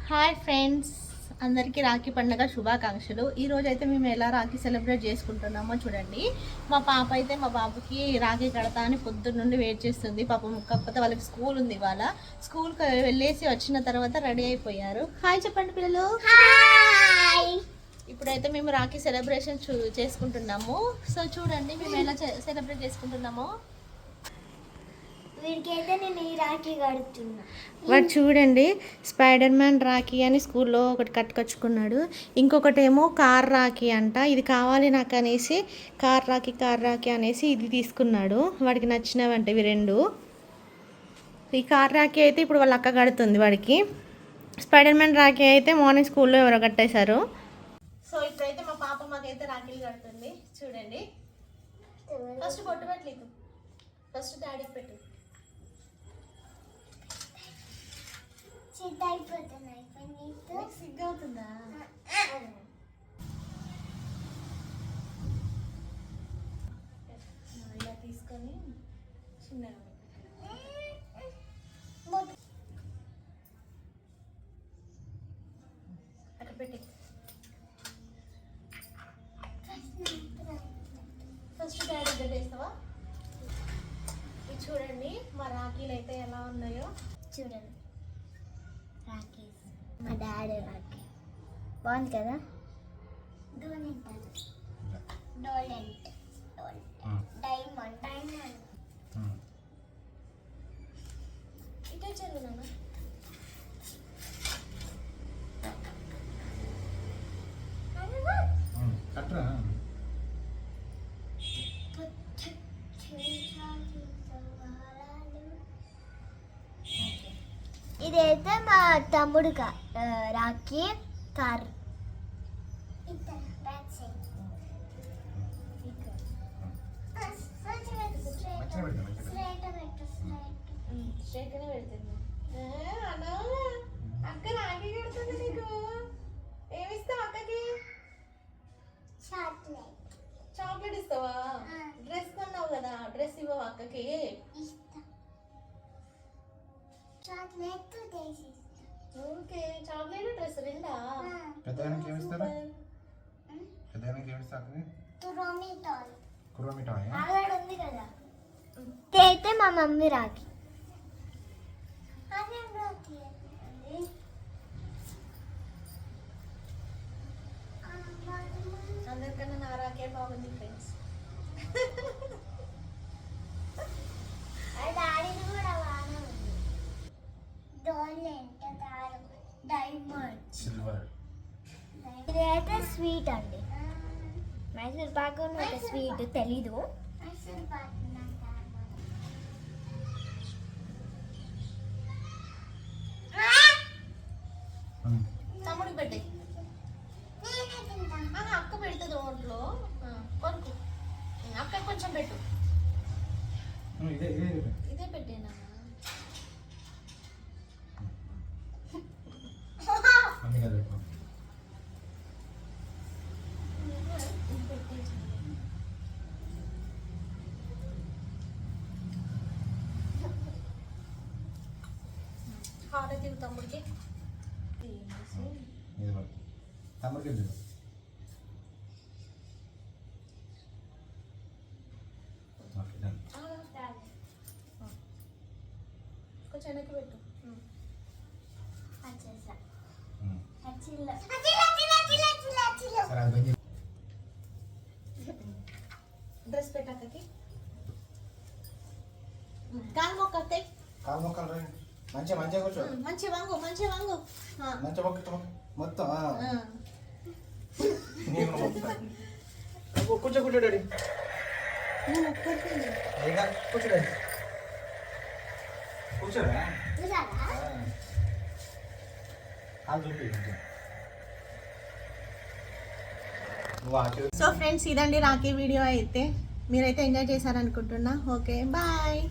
Hi friends, అందరికీ రాఖీ పండుగ శుభాకాంక్షలు. ఈరోజు అయితే మేము ఎలా రాఖీ సెలబ్రేట్ చేసుకుంటున్నామో చూడండి. మా పాప అయితే మా బాబుకి రాఖీ కడతా అని పొద్దున్న నుండి వెయిట్ చేస్తుంది. పాపం కాకపోతే వాళ్ళకి స్కూల్ ఉంది. ఇవాళ స్కూల్కి వెళ్ళేసి వచ్చిన తర్వాత రెడీ అయిపోయారు. హాయ్ చెప్పండి పిల్లలు. ఇప్పుడైతే మేము రాఖీ సెలబ్రేషన్ చేసుకుంటున్నాము. సో చూడండి మేము ఎలా సెలబ్రేట్ చేసుకుంటున్నామో. వీడికైతే నేను ఈ రాఖీ కడుతున్నా. వాడు చూడండి స్పైడర్ మ్యాన్ రాఖీ అని స్కూల్లో ఒకటి కట్టుకొచ్చుకున్నాడు. ఇంకొకటి ఏమో కార్ రాఖీ అంట. ఇది కావాలి నాకు అనేసి కార్ రాఖీ అనేసి ఇది తీసుకున్నాడు. వాడికి నచ్చినవంట ఇవి రెండు. ఈ కార్ రాఖీ అయితే ఇప్పుడు వాళ్ళ అక్క కడుతుంది వాడికి. స్పైడర్ మ్యాన్ రాఖీ అయితే మార్నింగ్ స్కూల్లో ఎవరో కట్టేశారు. సో ఇప్పుడైతే మా పాప మాకైతే రాఖీలు కడుతుంది. చూడండి ఫస్ట్ బొట్టు పెట్టలేదు, ఫస్ట్ డాడీకి పెట్టు. సిగ్గు అవుతుందా? ఇలా తీసుకొని చిన్నగా అక్కడ పెట్టి ఫస్ట్ డాడీ పెట్టేస్తావా? ఇది చూడండి మా రాఖీలు అయితే ఎలా ఉన్నాయో చూడండి. రాఖీ మా డాడీ రాఖీ బాగుంది కదా. డైమండ్ ఇటే చదువునా ఇదైతే మా తమ్ముడు రాఖీ కార్. స్ట్రైట్గానే పెడుతుంది. అక్క రాఖీ కడుతుంది నీకు. ఏమిస్తావు అక్కకి? చాక్లెట్ ఇస్తావా? డ్రెస్ కొన్నావు కదా, డ్రెస్ ఇవ్వవా అక్కకి? ఓకే, చాక్లెట్ డ్రెస్ రెండా? పెద్దవానికి ఏమి ఇస్తారు? పెద్దవానికి ఏమి ఇస్తారు? కురోమి టాయ్ ఉంది కదా. అయితే మా మమ్మీ రాఖీ. అందరికన్నా నా రాఖీ బాగుంది ఫ్రెండ్స్. డాడీని కూడా బాగానే ఉంది. Diamond silver. ఇదైతే స్వీట్ అండి. మైసూర్ పాక్ ఒక స్వీట్ తెలీదు. తమ్ముడికి పెట్టే అక్క పెడుతుంది ఒంట్లో కొనుక్కు. అక్క కొంచెం పెట్టు. ఇదే పెట్టేనా? హారతి తమ్ముడికి తమ్ముడికి కొంచెం వెనక్కి పెట్టు. డ్రెస్ పెట్టాకకి కాలు మొక్క కాలు మొక్కలు మంచిగా మంచిగా కూర్చో. మంచి వంగు మంచిగా మొక్క మొత్తం కూర్చో కూర్చో డాడీ. కూర్చో డాడీ. కూర్చోరా సో ఫ్రెండ్స్, ఇదండి రాఖీ వీడియో. అయితే మీరైతే ఎంజాయ్ చేశారనుకుంటున్నా. Okay bye.